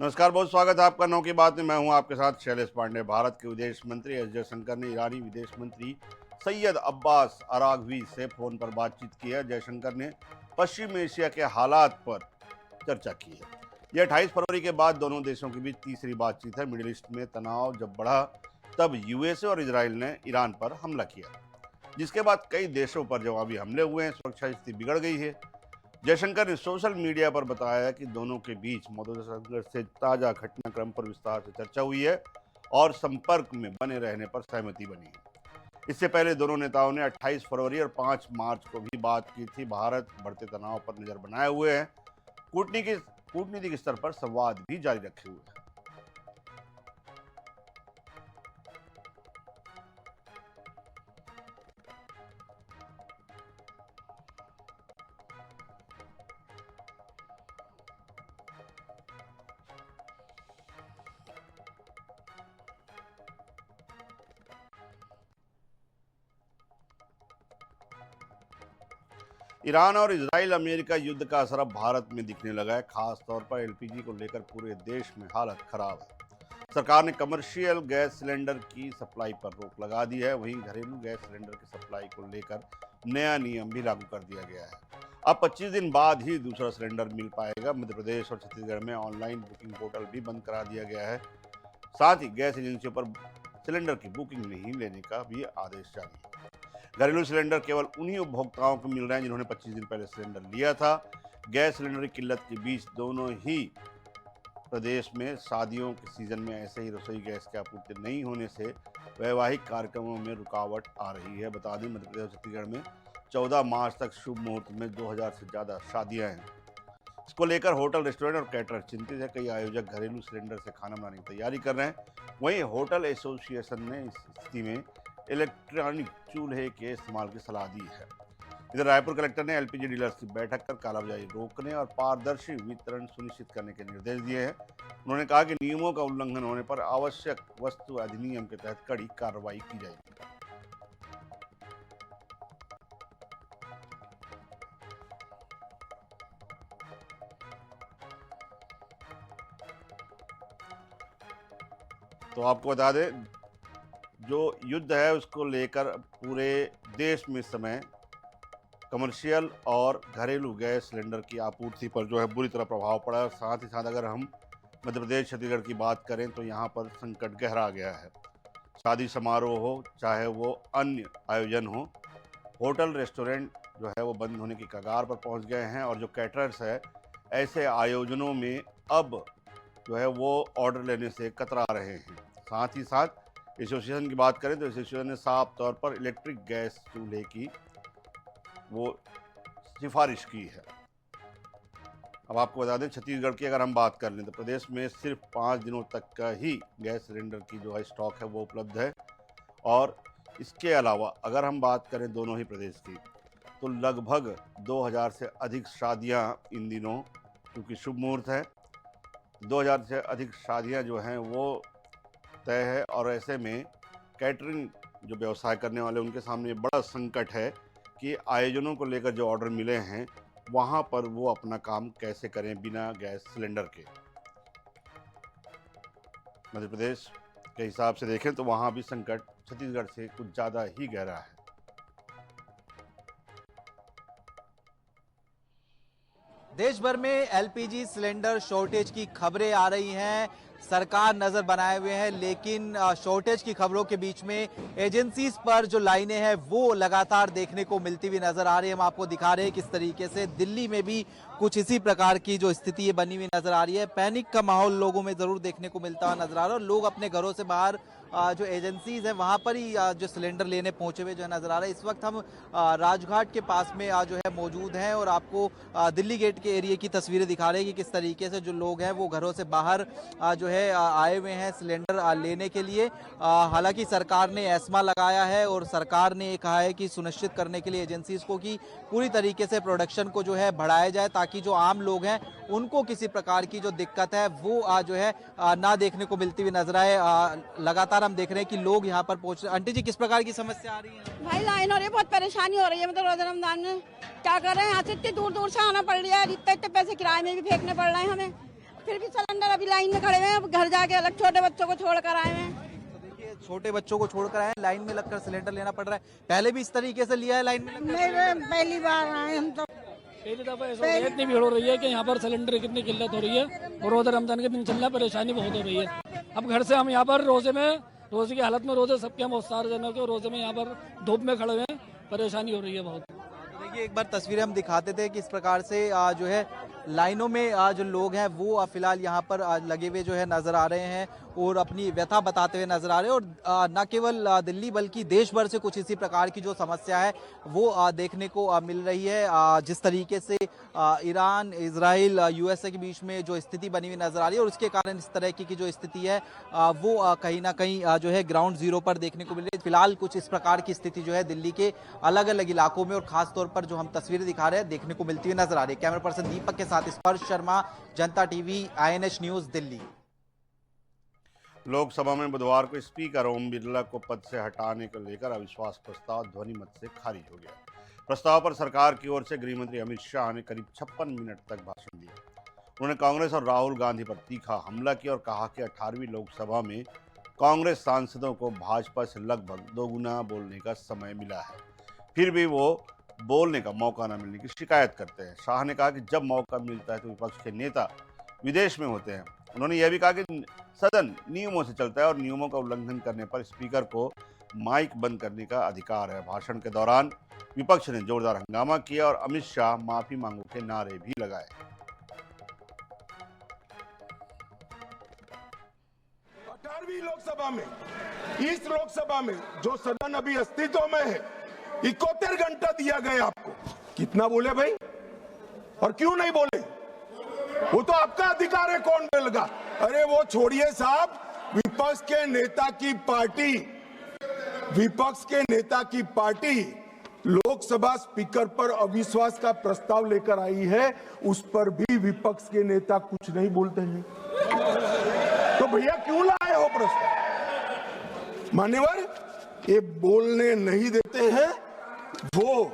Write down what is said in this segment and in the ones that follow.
नमस्कार, बहुत स्वागत है आपका नौ की बात में। मैं हूं आपके साथ शैलेश पांडे। भारत के विदेश मंत्री एस जयशंकर ने ईरानी विदेश मंत्री सैयद अब्बास अरागवी से फोन पर बातचीत की है। जयशंकर ने पश्चिम एशिया के हालात पर चर्चा की है। यह 28 फरवरी के बाद दोनों देशों के बीच तीसरी बातचीत है। मिडिल ईस्ट में तनाव जब बढ़ा तब यूएसए और इजराइल ने ईरान पर हमला किया, जिसके बाद कई देशों पर जवाबी हमले हुए हैं। सुरक्षा स्थिति बिगड़ गई है। जयशंकर ने सोशल मीडिया पर बताया कि दोनों के बीच मौजूदा संघर्ष से ताजा घटनाक्रम पर विस्तार से चर्चा हुई है और संपर्क में बने रहने पर सहमति बनी है। इससे पहले दोनों नेताओं ने 28 फरवरी और 5 मार्च को भी बात की थी। भारत बढ़ते तनाव पर नजर बनाए हुए है, कूटनीतिक स्तर पर संवाद भी जारी रखे हुए है। ईरान और इजराइल अमेरिका युद्ध का असर अब भारत में दिखने लगा है। खास तौर पर एलपीजी को लेकर पूरे देश में हालत खराब है। सरकार ने कमर्शियल गैस सिलेंडर की सप्लाई पर रोक लगा दी है। वहीं घरेलू गैस सिलेंडर की सप्लाई को लेकर नया नियम भी लागू कर दिया गया है। अब 25 दिन बाद ही दूसरा सिलेंडर मिल पाएगा। मध्य प्रदेश और छत्तीसगढ़ में ऑनलाइन बुकिंग पोर्टल भी बंद करा दिया गया है। साथ ही गैस एजेंसियों पर सिलेंडर की बुकिंग नहीं लेने का भी आदेश जारी है। घरेलू सिलेंडर केवल उन्हीं उपभोक्ताओं को मिल रहे हैं जिन्होंने 25 दिन पहले सिलेंडर लिया था। गैस सिलेंडर की किल्लत के बीच दोनों ही प्रदेश में शादियों के सीजन में ऐसे ही रसोई गैस की आपूर्ति नहीं होने से वैवाहिक कार्यक्रमों में रुकावट आ रही है। बता दें, मध्य प्रदेश और छत्तीसगढ़ में 14 मार्च तक शुभ मुहूर्त में 2000 से ज़्यादा शादियां हैं। इसको लेकर होटल, रेस्टोरेंट और कैटरर चिंतित है। कई आयोजक घरेलू सिलेंडर से खाना बनाने की तैयारी कर रहे हैं। वहीं होटल एसोसिएशन ने इस स्थिति में इलेक्ट्रॉनिक चूल्हे के इस्तेमाल की सलाह दी है। इधर रायपुर कलेक्टर ने एलपीजी डीलर्स की बैठक कर कालाबाजारी रोकने और पारदर्शी वितरण सुनिश्चित करने के निर्देश दिए हैं। उन्होंने कहा कि नियमों का उल्लंघन होने पर आवश्यक वस्तु अधिनियम के तहत कड़ी कार्रवाई की जाएगी। तो आपको बता दें, जो युद्ध है उसको लेकर पूरे देश में इस समय कमर्शियल और घरेलू गैस सिलेंडर की आपूर्ति पर जो है बुरी तरह प्रभाव पड़ा है। साथ ही साथ अगर हम मध्य प्रदेश, छत्तीसगढ़ की बात करें तो यहाँ पर संकट गहरा गया है। शादी समारोह हो, चाहे वो अन्य आयोजन हो, होटल, रेस्टोरेंट जो है वो बंद होने की कगार पर पहुँच गए हैं। और जो कैटरर्स है, ऐसे आयोजनों में अब जो है वो ऑर्डर लेने से कतरा रहे हैं। साथ ही साथ एसोसिएशन की बात करें तो एसोसिएशन ने साफ तौर पर इलेक्ट्रिक गैस चूल्हे की वो सिफारिश की है। अब आपको बता दें, छत्तीसगढ़ की अगर हम बात कर लें तो प्रदेश में सिर्फ 5 दिनों तक का ही गैस सिलेंडर की जो है स्टॉक है वो उपलब्ध है। और इसके अलावा अगर हम बात करें दोनों ही प्रदेश की तो लगभग 2000 से अधिक शादियां इन दिनों, क्योंकि शुभ मुहूर्त है, 2000 से अधिक शादियां जो हैं वो तय है। और ऐसे में कैटरिंग जो व्यवसाय करने वाले उनके सामने बड़ा संकट है कि आयोजनों को लेकर जो ऑर्डर मिले हैं वहां पर वो अपना काम कैसे करें बिना गैस सिलेंडर के। मध्य प्रदेश के हिसाब से देखें तो वहां भी संकट छत्तीसगढ़ से कुछ ज़्यादा ही गहरा है। देश भर में एलपीजी सिलेंडर शॉर्टेज की खबरें आ रही हैं। सरकार नजर बनाए हुए है, लेकिन शॉर्टेज की खबरों के बीच में एजेंसीज पर जो लाइनें हैं वो लगातार देखने को मिलती हुई नजर आ रही है। हम आपको दिखा रहे हैं किस तरीके से दिल्ली में भी कुछ इसी प्रकार की जो स्थिति बनी हुई नजर आ रही है। पैनिक का माहौल लोगों में जरूर देखने को मिलता हुआ नजर आ रहा है और लोग अपने घरों से बाहर जो एजेंसीज है वहां पर ही जो सिलेंडर लेने पहुंचे हुए जो है नजर आ रहा है। इस वक्त हम राजघाट के पास में जो है मौजूद हैं और आपको दिल्ली गेट के एरिया की तस्वीरें दिखा रहे हैं कि किस तरीके से जो लोग हैं वो घरों से बाहर जो है आए हुए हैं सिलेंडर लेने के लिए। हालांकि सरकार ने एस्मा लगाया है और सरकार ने कहा है कि सुनिश्चित करने के लिए एजेंसीज को कि पूरी तरीके से प्रोडक्शन को जो है बढ़ाया जाए ताकि जो आम लोग हैं उनको किसी प्रकार की जो दिक्कत है वो जो है ना देखने को मिलती हुई नजर आए। लगातार हम देख रहे हैं कि लोग यहाँ पर पहुंच रहे हैं। आंटी जी, किस प्रकार की समस्या आ रही है? भाई लाइन हो रही है, बहुत परेशानी हो रही है। मतलब रोजा रमजान में क्या कर रहे हैं, यहाँ से इतनी दूर दूर से आना पड़ रहा है, इतने इतने पैसे किराए में भी फेंकने पड़ रहे हैं हमें, फिर भी सिलेंडर अभी लाइन में खड़े हुए हैं, अब घर जाके अलग छोटे बच्चों को छोड़ कर आए हैं। तो देखिए छोटे बच्चों को छोड़कर आए हैं, लाइन में लगकर सिलेंडर लेना पड़ रहा है। पहले भी इस तरीके से लिया है लाइन में लगकर? नहीं, पहली बार आए हम तो। पहली दफा ऐसा हो रहा है, इतनी भीड़ हो रही है कि यहाँ पर सिलेंडर की कितनी किल्लत हो रही है और रोज़े रमजान के दिन चल रहा है, परेशानी बहुत हो रही है। अब घर से हम यहाँ पर रोजे की हालत में रोजे सबके हम सारे जनों के रोजे में यहाँ पर धूप में खड़े हुए हैं, परेशानी हो रही है बहुत। देखिए एक बार तस्वीरें हम दिखाते थे कि इस प्रकार से जो है लाइनों में जो लोग हैं वो फिलहाल यहाँ पर लगे हुए जो है नजर आ रहे हैं और अपनी व्यथा बताते हुए नजर आ रहे हैं। और न केवल दिल्ली बल्कि देश भर से कुछ इसी प्रकार की जो समस्या है वो देखने को मिल रही है। जिस तरीके से ईरान, इजराइल, यूएसए के बीच में जो स्थिति बनी हुई नजर आ रही है और उसके कारण इस तरह की जो स्थिति है वो कहीं ना कहीं जो है ग्राउंड जीरो पर देखने को मिल रही है। फिलहाल कुछ इस प्रकार की स्थिति जो है दिल्ली के अलग अलग इलाकों में और खासतौर पर जो हम तस्वीरें दिखा रहे हैं देखने को मिलती हुई नजर आ रही है। कैमरा पर्सन दीपक के साथ स्पर्श शर्मा, जनता TV, INH news, Delhi. Lok Sabha में बुधवार को स्पीकर ओम बिरला को पद से हटाने को लेकर अविश्वास प्रस्ताव ध्वनि मत से खारिज हो गया। प्रस्ताव पर सरकार की ओर से गृह मंत्री अमित शाह ने करीब 56 मिनट तक भाषण दिया। उन्होंने कांग्रेस और राहुल गांधी पर तीखा हमला किया और कहा कि 18वीं लोकसभा में कांग्रेस सांसदों को भाजपा से लगभग दोगुना बोलने का समय मिला है, फिर भी वो बोलने का मौका न मिलने की शिकायत करते हैं। शाह ने कहा कि जब मौका मिलता है तो विपक्ष के नेता विदेश में होते हैं। उन्होंने यह भी कहा कि सदन नियमों से चलता है और नियमों का उल्लंघन करने पर स्पीकर को माइक बंद करने का अधिकार है। भाषण के दौरान विपक्ष ने जोरदार हंगामा किया और अमित शाह माफी मांगो के नारे भी लगाए। लोकसभा में, इस लोकसभा में जो सदन अभी अस्तित्व में है, 71 घंटा दिया गया आपको। कितना बोले भाई और क्यों नहीं बोले? वो तो आपका अधिकार है, कौन बोलेगा? अरे वो छोड़िए साहब, विपक्ष के नेता की पार्टी लोकसभा स्पीकर पर अविश्वास का प्रस्ताव लेकर आई है, उस पर भी विपक्ष के नेता कुछ नहीं बोलते हैं। तो भैया क्यों लाए हो प्रस्ताव? मान्यवर, ये बोलने नहीं देते हैं, वो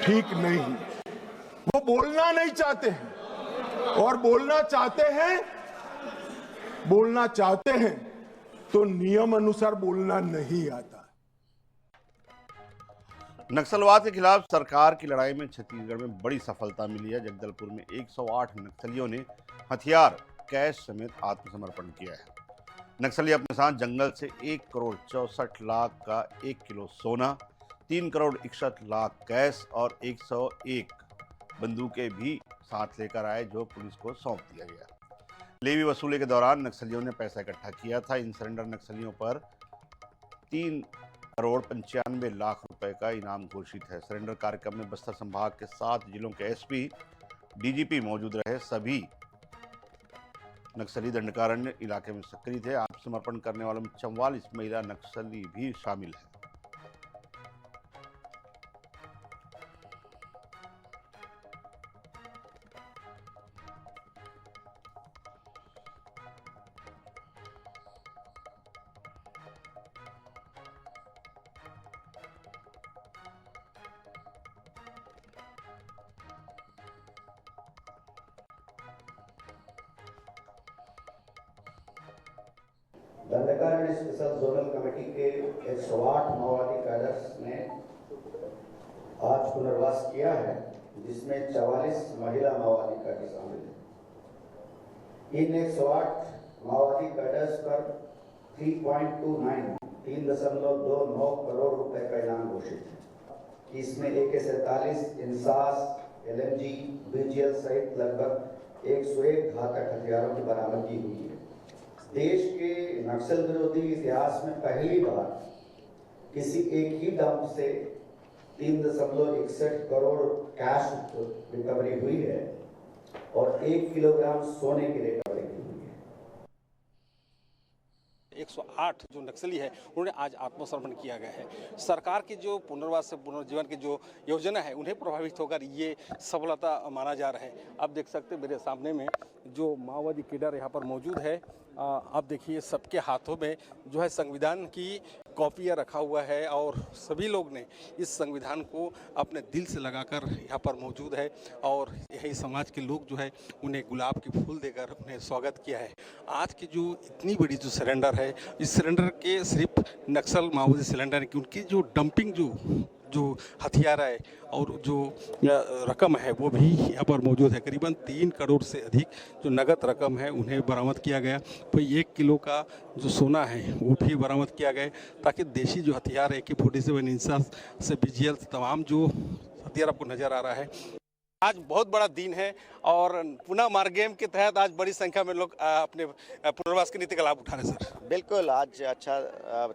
ठीक नहीं। वो बोलना नहीं चाहते हैं और बोलना चाहते हैं तो नियम अनुसार बोलना नहीं आता। नक्सलवाद के खिलाफ सरकार की लड़ाई में छत्तीसगढ़ में बड़ी सफलता मिली है। जगदलपुर में 108 नक्सलियों ने हथियार, कैश समेत आत्मसमर्पण किया है। नक्सली अपने साथ जंगल से 1 करोड़ 64 लाख का 1 किलो सोना, 3 करोड़ 61 लाख कैश और 101 बंदूकें भी साथ लेकर आए, जो पुलिस को सौंप दिया गया। लेवी वसूली के दौरान नक्सलियों ने पैसा इकट्ठा किया था। इन सरेंडर नक्सलियों पर 3 करोड़ 95 लाख रुपए का इनाम घोषित है। सरेंडर कार्यक्रम में बस्तर संभाग के 7 जिलों के SP, DGP मौजूद रहे। सभी नक्सली दंडकारण्य इलाके में सक्रिय थे। आत्मसमर्पण करने वालों में 44 महिला नक्सली भी शामिल है। दंडकारण्य स्पेशल जोनल कमेटी के 108 माओवादी कैडर्स ने आज पुनर्वास किया है, जिसमें 44 महिला माओवादी कैडर शामिल है। इन 108 माओवादी कैडर्स पर 3.29 करोड़ रुपए का इनाम घोषित है। इसमें AK-47, इंसास, LMG, BGL सहित लगभग 101 घातक हथियारों की बरामदगी हुई है। देश के नक्सल विरोधी इतिहास में पहली बार किसी एक ही डंप से 3.61 करोड़ कैश रिकवरी हुई है और 1 किलोग्राम सोने की रिकवरी हुई है। 108 जो नक्सली है उन्होंने आज आत्मसमर्पण किया गया है। सरकार की जो पुनर्वास से पुनर्जीवन की जो योजना है उन्हें प्रभावित होकर ये सफलता माना जा रहा है। आप देख सकते हैं मेरे सामने में जो माओवादी कैडर यहाँ पर मौजूद है। आप देखिए सबके हाथों में जो है संविधान की कॉपियाँ रखा हुआ है और सभी लोग ने इस संविधान को अपने दिल से लगाकर यहाँ पर मौजूद है और यही समाज के लोग जो है उन्हें गुलाब के फूल देकर उन्हें स्वागत किया है। आज की जो इतनी बड़ी जो सरेंडर है, इस सरेंडर के सिर्फ नक्सल माओवादी सरेंडर है कि उनकी जो डंपिंग जो हथियार है और जो रकम है वो भी यहाँ पर मौजूद है। करीबन 3 करोड़ से अधिक जो नगद रकम है उन्हें बरामद किया गया। वही 1 किलो का जो सोना है वो भी बरामद किया गया ताकि देशी जो हथियार है AK-47 इंसास से BGL तमाम जो हथियार आपको नज़र आ रहा है। आज बहुत बड़ा दिन है और पुनः मार गेम के तहत आज बड़ी संख्या में लोग अपने पुनर्वास की नीति का लाभ उठा रहे हैं। सर बिल्कुल, आज अच्छा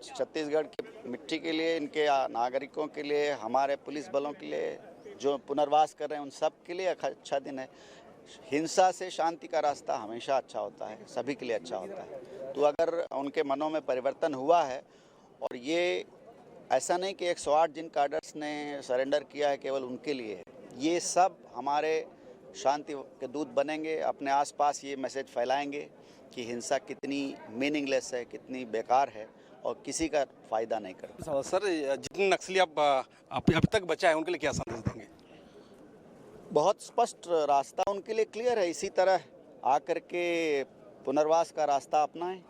छत्तीसगढ़ की मिट्टी के लिए, इनके नागरिकों के लिए, हमारे पुलिस बलों के लिए जो पुनर्वास कर रहे हैं उन सब के लिए अच्छा दिन है। हिंसा से शांति का रास्ता हमेशा अच्छा होता है, सभी के लिए अच्छा होता है। तो अगर उनके मनों में परिवर्तन हुआ है और ये ऐसा नहीं कि 108 जिन कैडर्स ने सरेंडर किया है केवल उनके लिए है, ये सब हमारे शांति के दूत बनेंगे, अपने आसपास ये मैसेज फैलाएंगे कि हिंसा कितनी मीनिंगलेस है, कितनी बेकार है और किसी का फ़ायदा नहीं करती। सर जितने नक्सली अब तक बचा है उनके लिए क्या संदेश देंगे? बहुत स्पष्ट रास्ता उनके लिए क्लियर है, इसी तरह आकर के पुनर्वास का रास्ता अपनाएं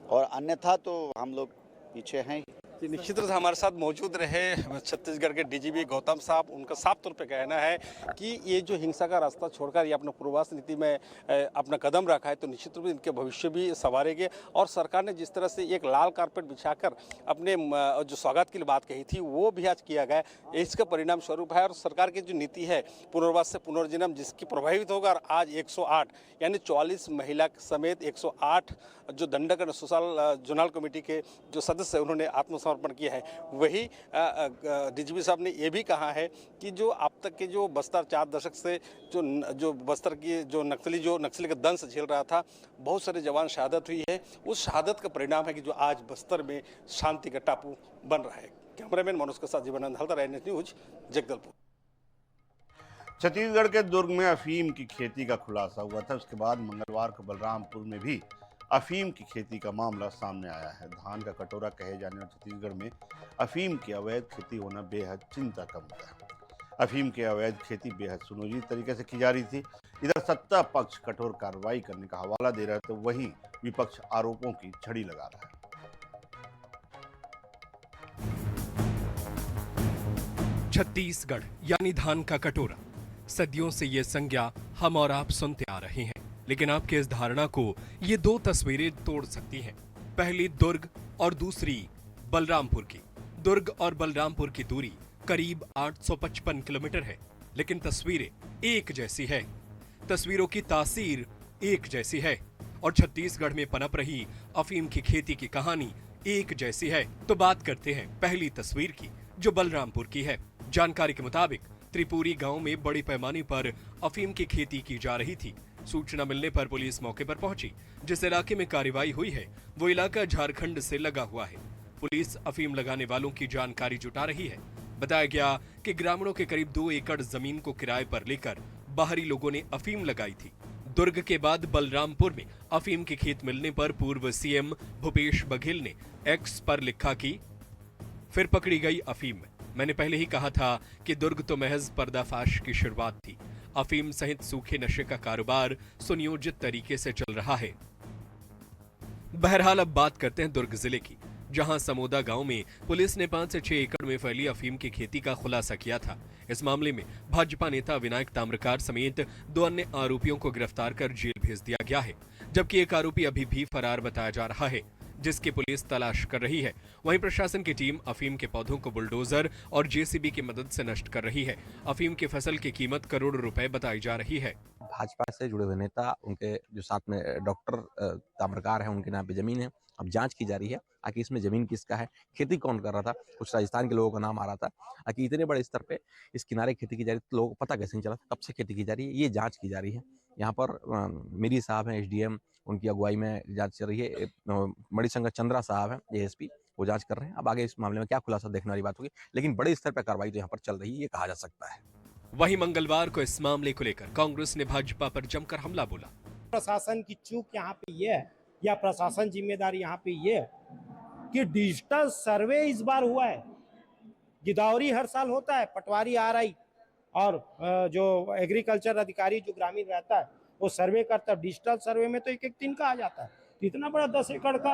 और अन्यथा तो हम लोग पीछे हैं। निश्चित रूप से हमारे साथ मौजूद रहे छत्तीसगढ़ के DGP गौतम साहब। उनका साफ तौर पे कहना है कि ये जो हिंसा का रास्ता छोड़कर ये अपना पूर्वास नीति में अपना कदम रखा है तो निश्चित रूप से इनके भविष्य भी संवारेंगे। और सरकार ने जिस तरह से एक लाल कारपेट बिछाकर अपने जो स्वागत की बात कही थी वो भी आज किया गया, इसका परिणाम स्वरूप है। और सरकार की जो नीति है पुनर्वास से पुनर्जन्म जिसकी प्रभावित होगा, और आज 108 यानी 44 महिला समेत 108 जो दंडक सोशल जोनल कमेटी के जो सदस्य उन्होंने आत्मसमर्पण किया है। वही DGP साहब ने ये भी कहा है कि जो अब तक के जो बस्तर 4 दशक से जो बस्तर की जो नक्सली का दंश झेल रहा था, बहुत सारे जवान शहादत हुई है। उस शहादत का परिणाम है कि जो आज बस्तर में शांति का टापू बन रहा है। कैमरामैन मनोज के साथ जीवनानंद हल्दर, NS न्यूज, जगदलपुर। छत्तीसगढ़ के दुर्ग में अफीम की खेती का खुलासा हुआ था। उसके बाद मंगलवार को बलरामपुर में भी अफीम की खेती का मामला सामने आया है। धान का कटोरा कहे जाने वाले छत्तीसगढ़ में अफीम की अवैध खेती होना बेहद चिंता का मुद्दा है। अफीम की अवैध खेती बेहद सुनियोजित तरीके से की जा रही थी। इधर सत्ता पक्ष कठोर कार्रवाई करने का हवाला दे रहा है तो वहीं विपक्ष आरोपों की झड़ी लगा रहा है। छत्तीसगढ़ यानी धान का कटोरा, सदियों से ये संज्ञा हम और आप सुनते आ रहे हैं, लेकिन आपके इस धारणा को ये 2 तस्वीरें तोड़ सकती हैं। पहली दुर्ग और दूसरी बलरामपुर की। दुर्ग और बलरामपुर की दूरी करीब 855 किलोमीटर है, लेकिन तस्वीरें एक जैसी है। तस्वीरों की तासीर एक जैसी है और छत्तीसगढ़ में पनप रही अफीम की खेती की कहानी एक जैसी है। तो बात करते हैं पहली तस्वीर की, जो बलरामपुर की है। जानकारी के मुताबिक त्रिपुरी गांव में बड़े पैमाने पर अफीम की खेती की जा रही थी। सूचना मिलने पर पुलिस मौके पर पहुंची। जिस इलाके में कार्रवाई हुई है वो इलाका झारखंड से लगा हुआ है। पुलिस अफीम लगाने वालों की जानकारी जुटा रही है। बताया गया कि ग्रामीणों के करीब 2 एकड़ जमीन को किराए पर लेकर बाहरी लोगों ने अफीम लगाई थी। दुर्ग के बाद बलरामपुर में अफीम के खेत मिलने पर पूर्व CM भूपेश बघेल ने X पर लिखा कि फिर पकड़ी गई अफीम। मैंने पहले ही कहा था कि दुर्ग तो महज पर्दाफाश की शुरुआत थी। अफीम सहित सूखे नशे का कारोबार सुनियोजित तरीके से चल रहा है। बहरहाल अब बात करते हैं दुर्ग जिले की, जहां समोदा गांव में पुलिस ने 5 से 6 एकड़ में फैली अफीम की खेती का खुलासा किया था। इस मामले में भाजपा नेता विनायक ताम्रकार समेत 2 अन्य आरोपियों को गिरफ्तार कर जेल भेज दिया गया है, जबकि एक आरोपी अभी भी फरार बताया जा रहा है, जिसकी पुलिस तलाश कर रही है। वहीं प्रशासन की टीम अफीम के पौधों को बुलडोजर और JCB की मदद से नष्ट कर रही है। अफीम की फसल की कीमत करोड़ों रुपए बताई जा रही है। भाजपा से जुड़े हुए नेता, उनके जो साथ में डॉक्टर ताम्रकार है, उनके नाम पे जमीन है। अब जांच की जा रही है आखिर इसमें जमीन किसका है, खेती कौन कर रहा था। कुछ राजस्थान के लोगों का नाम आ रहा था। आखिर इतने बड़े स्तर पे इस किनारे खेती की जा रही है तो लोगों को पता कैसे नहीं चला, कब से खेती की जा रही है, ये जांच की जा रही है। यहाँ पर मेरी साहब हैं SDM, उनकी अगुवाई में जांच चल रही है। मणिशंकर चंद्रा साहब हैं ASP, वो जांच कर रहे हैं। अब आगे इस मामले में क्या खुलासा देखने वाली बात होगी, लेकिन बड़े स्तर पर कार्रवाई तो यहाँ पर चल रही है, ये कहा जा सकता है। वहीं मंगलवार को इस मामले को लेकर कांग्रेस ने भाजपा पर जमकर हमला बोला। प्रशासन की चूक यहाँ पे ये है या प्रशासन जिम्मेदार यहाँ पे ये है कि डिजिटल सर्वे इस बार हुआ है। गिदौरी हर साल होता है, पटवारी RI और जो एग्रीकल्चर अधिकारी जो ग्रामीण रहता है वो सर्वे करता है। डिजिटल सर्वे में तो एक दिन का आ जाता है। इतना बड़ा 10 एकड़ का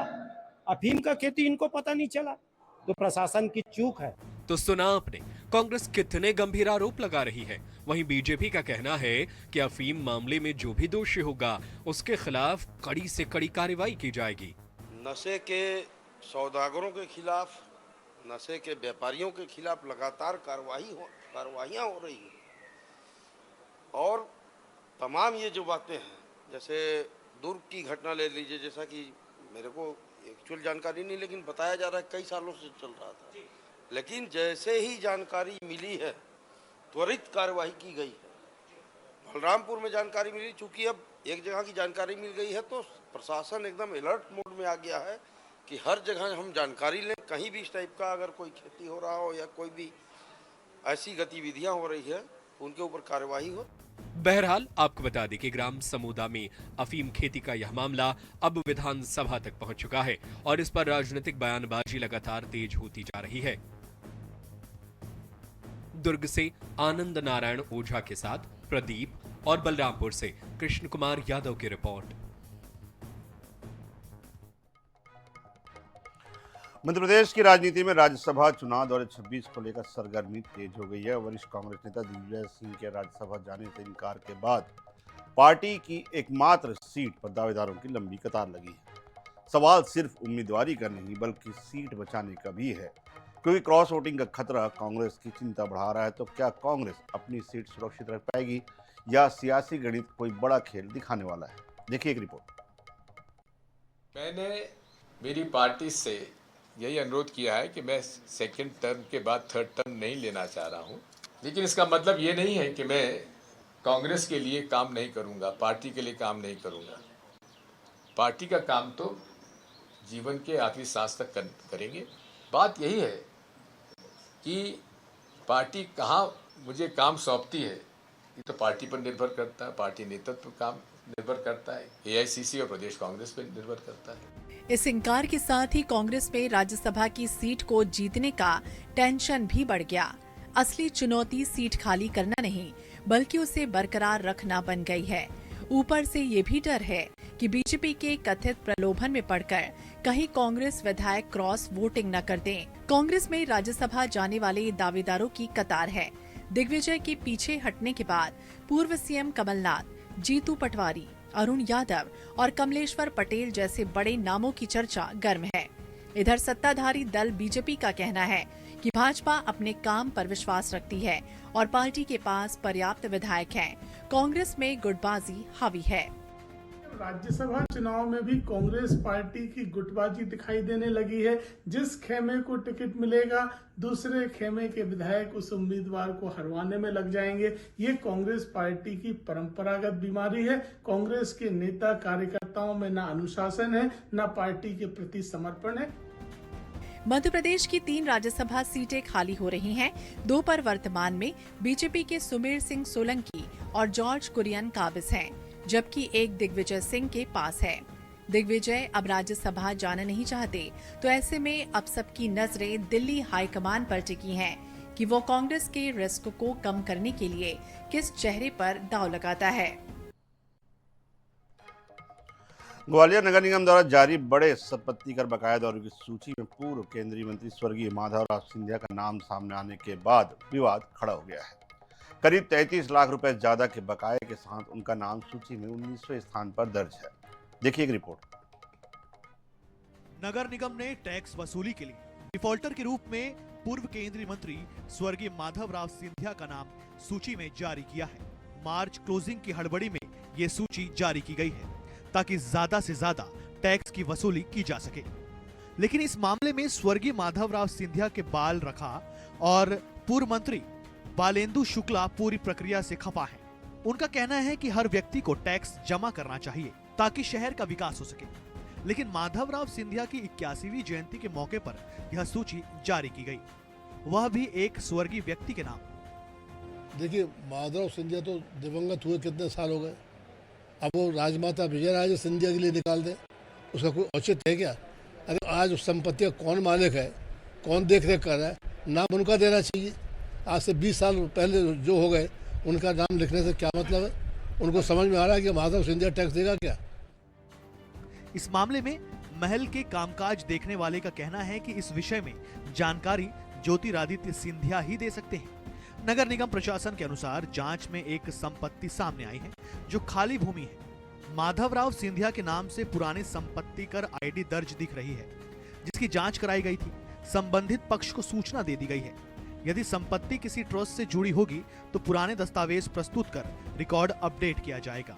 अफीम का खेती इनको पता नहीं चला, तो प्रशासन की चूक है। तो सुना आपने, कांग्रेस कितने गंभीर आरोप लगा रही है। वहीं बीजेपी का कहना है कि अफीम मामले में जो भी दोषी होगा उसके खिलाफ कड़ी से कड़ी कार्रवाई की जाएगी। नशे के सौदागरों के खिलाफ, नशे के व्यापारियों के खिलाफ लगातार कार्रवाइयाँ हो रही हैं। और तमाम ये जो बातें हैं, जैसे दुर्ग की घटना ले लीजिए, जैसा कि मेरे को एक्चुअल जानकारी नहीं, लेकिन बताया जा रहा है कई सालों से चल रहा था, लेकिन जैसे ही जानकारी मिली है त्वरित कार्रवाई की गई है। बलरामपुर में जानकारी मिली, चूंकि अब एक जगह की जानकारी मिल गई है तो प्रशासन एकदम अलर्ट मोड में आ गया है कि हर जगह हम जानकारी लें, कहीं भी इस टाइप का अगर कोई खेती हो रहा हो या कोई भी ऐसी गतिविधियां हो रही है उनके ऊपर कार्रवाई हो। बहरहाल आपको बता दें कि ग्राम समूदा में अफीम खेती का यह मामला अब विधानसभा तक पहुंच चुका है और इस पर राजनीतिक बयानबाजी लगातार तेज होती जा रही है। दुर्ग से आनंद नारायण ओझा के साथ प्रदीप और बलरामपुर से कृष्ण कुमार यादव की रिपोर्ट। मध्य प्रदेश की राजनीति में राज्यसभा चुनाव 2026 को लेकर सरगर्मी तेज हो गई है। वरिष्ठ कांग्रेस नेता दिग्विजय सिंह के राज्यसभा जाने से इनकार के बाद पार्टी की एकमात्र सीट पर दावेदारों की लंबी कतार लगी है। सवाल सिर्फ उम्मीदवारी का नहीं बल्कि सीट बचाने का भी है, क्योंकि क्रॉस वोटिंग का खतरा कांग्रेस की चिंता बढ़ा रहा है। तो क्या कांग्रेस अपनी सीट सुरक्षित रख पाएगी या सियासी गणित कोई बड़ा खेल दिखाने वाला है? देखिए एक रिपोर्ट। मैंने मेरी पार्टी से यही अनुरोध किया है कि मैं सेकंड टर्म के बाद थर्ड टर्म नहीं लेना चाह रहा हूं, लेकिन इसका मतलब ये नहीं है कि मैं कांग्रेस के लिए काम नहीं करूंगा, पार्टी के लिए काम नहीं करूंगा। पार्टी का काम तो जीवन के आखिरी सांस तक करेंगे। बात यही है कि पार्टी कहाँ मुझे काम सौंपती है, ये तो पार्टी पर निर्भर करता है, पार्टी नेतृत्व पर काम निर्भर करता है, AICC और प्रदेश कांग्रेस पर निर्भर करता है। इस इंकार के साथ ही कांग्रेस में राज्यसभा की सीट को जीतने का टेंशन भी बढ़ गया। असली चुनौती सीट खाली करना नहीं बल्कि उसे बरकरार रखना बन गई है। ऊपर से ये भी डर है कि बीजेपी के कथित प्रलोभन में पड़कर कहीं कांग्रेस विधायक क्रॉस वोटिंग न कर दें। कांग्रेस में राज्यसभा जाने वाले दावेदारों की कतार है। दिग्विजय के पीछे हटने के बाद पूर्व CM कमलनाथ, जीतू पटवारी, अरुण यादव और कमलेश्वर पटेल जैसे बड़े नामों की चर्चा गर्म है। इधर सत्ताधारी दल बीजेपी का कहना है कि भाजपा अपने काम पर विश्वास रखती है और पार्टी के पास पर्याप्त विधायक हैं। कांग्रेस में गुटबाजी हावी है। राज्यसभा चुनाव में भी कांग्रेस पार्टी की गुटबाजी दिखाई देने लगी है। जिस खेमे को टिकट मिलेगा दूसरे खेमे के विधायक उस उम्मीदवार को हरवाने में लग जाएंगे। ये कांग्रेस पार्टी की परंपरागत बीमारी है। कांग्रेस के नेता कार्यकर्ताओं में न अनुशासन है न पार्टी के प्रति समर्पण है। मध्य प्रदेश की 3 राज्यसभा सीटें खाली हो रही हैं। 2 पर वर्तमान में बीजेपी के सुमेर सिंह सोलंकी और जॉर्ज कुरियन काबिज हैं, जबकि एक दिग्विजय सिंह के पास है। दिग्विजय अब राज्यसभा जाना नहीं चाहते, तो ऐसे में अब सबकी नजरें दिल्ली हाईकमान पर टिकी हैं कि वो कांग्रेस के रिस्क को कम करने के लिए किस चेहरे पर दांव लगाता है। ग्वालियर नगर निगम द्वारा जारी बड़े संपत्ति कर बकाया दौरों की सूची में पूर्व केंद्रीय मंत्री स्वर्गीय माधवराव सिंधिया का नाम सामने आने के बाद विवाद खड़ा हो गया है। करीब 33 लाख रुपए ज्यादा के बकाये के साथ उनका नाम सूची में 19वें स्थान पर दर्ज है। देखिए एक रिपोर्ट। नगर निगम ने टैक्स वसूली के लिए डिफॉल्टर के रूप में पूर्व केंद्रीय मंत्री स्वर्गीय माधवराव सिंधिया का नाम सूची में जारी किया है। मार्च क्लोजिंग की हड़बड़ी में ये सूची जारी की गई है ताकि ज्यादा से ज्यादा टैक्स की वसूली की जा सके। लेकिन इस मामले में स्वर्गीय माधवराव सिंधिया के बाल रखा और पूर्व मंत्री बालेंदु शुक्ला पूरी प्रक्रिया से खफा है। उनका कहना है कि हर व्यक्ति को टैक्स जमा करना चाहिए ताकि शहर का विकास हो सके। लेकिन माधवराव सिंधिया की 81वीं जयंती के मौके पर यह सूची जारी की गई, वह भी एक स्वर्गीय व्यक्ति के नाम। देखिए, माधवराव सिंधिया तो दिवंगत हुए कितने साल हो गए, अब वो राजमाता विजयराजे सिंधिया के लिए निकाल दे, उसका कोई औचित्य है क्या? अरे आज उस संपत्ति का कौन मालिक है, कौन देख रेख कर रहा है, नाम उनका देना चाहिए। आज से 20 साल पहले जो हो गए उनका नाम लिखने से क्या मतलब है? उनको समझ में आ रहा है कि माधव सिंधिया टैक्स देगा क्या? इस मामले में महल के कामकाज देखने वाले का कहना है कि इस विषय में जानकारी ज्योतिरादित्य सिंधिया ही दे सकते हैं। नगर निगम प्रशासन के अनुसार जांच में एक संपत्ति सामने आई है जो खाली भूमि है। माधवराव सिंधिया के नाम से पुराने संपत्ति कर आईडी दर्ज दिख रही है, जिसकी जांच कराई गई थी। संबंधित पक्ष को सूचना दे दी गई है। यदि संपत्ति किसी ट्रस्ट से जुड़ी होगी तो पुराने दस्तावेज प्रस्तुत कर रिकॉर्ड अपडेट किया जाएगा।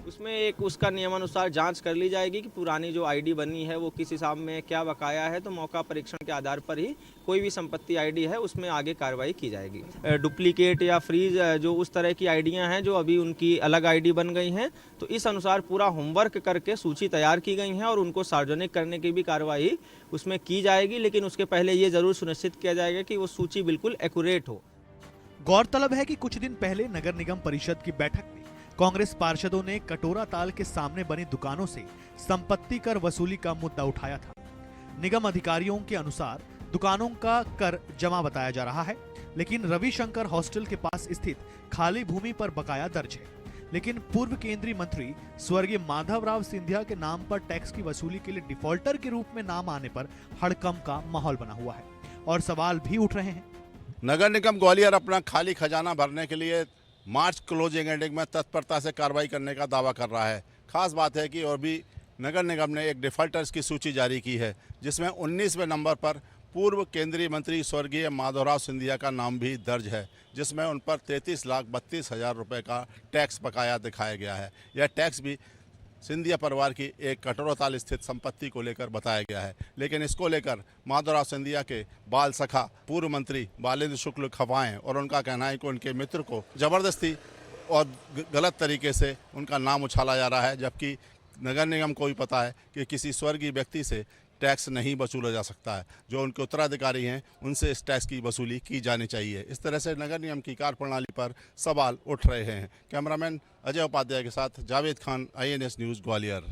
उसमें एक उसका नियमानुसार जांच कर ली जाएगी कि पुरानी जो आईडी बनी है वो किस हिसाब में क्या बकाया है, तो मौका परीक्षण के आधार पर ही कोई भी संपत्ति आईडी है उसमें आगे कार्रवाई की जाएगी। डुप्लीकेट या फ्रीज जो उस तरह की आईडियां हैं जो अभी उनकी अलग आईडी बन गई हैं, तो इस अनुसार पूरा होमवर्क करके सूची तैयार की गई है और उनको सार्वजनिक करने की भी कार्रवाई उसमें की जाएगी। लेकिन उसके पहले ये जरूर सुनिश्चित किया जाएगा कि वो सूची बिल्कुल एक्यूरेट हो। गौरतलब है कि कुछ दिन पहले नगर निगम परिषद की बैठक में कांग्रेस पार्षदों ने कटोरा ताल के सामने बनी दुकानों से संपत्ति कर वसूली का मुद्दा उठाया था। निगम अधिकारियों के अनुसार दुकानों का कर जमा बताया जा रहा है, लेकिन रविशंकर हॉस्टल के पास स्थित खाली भूमि पर बकाया दर्ज है। लेकिन पूर्व केंद्रीय मंत्री स्वर्गीय माधवराव सिंधिया के नाम पर टैक्स की वसूली के लिए डिफॉल्टर के रूप में नाम आने पर हड़कंप का माहौल बना हुआ है और सवाल भी उठ रहे हैं। नगर निगम ग्वालियर अपना खाली खजाना भरने के लिए मार्च क्लोजिंग एंडिंग में तत्परता से कार्रवाई करने का दावा कर रहा है। खास बात है कि और भी नगर निगम ने एक डिफॉल्टर्स की सूची जारी की है, जिसमें 19वें नंबर पर पूर्व केंद्रीय मंत्री स्वर्गीय माधवराव सिंधिया का नाम भी दर्ज है, जिसमें उन पर 33,32,000 रुपये का टैक्स बकाया दिखाया गया है। यह टैक्स भी सिंधिया परिवार की एक कटोराताल स्थित संपत्ति को लेकर बताया गया है। लेकिन इसको लेकर माधवराव सिंधिया के बाल सखा पूर्व मंत्री बालेंद्र शुक्ल खफाएं और उनका कहना है कि उनके मित्र को जबरदस्ती और गलत तरीके से उनका नाम उछाला जा रहा है, जबकि नगर निगम को भी पता है कि किसी स्वर्गीय व्यक्ति से टैक्स नहीं वसूला जा सकता है। जो उनके उत्तराधिकारी हैं उनसे इस टैक्स की वसूली की जानी चाहिए। इस तरह से नगर निगम की कार्यप्रणाली पर सवाल उठ रहे हैं। कैमरामैन अजय उपाध्याय के साथ जावेद खान, INS न्यूज़ ग्वालियर।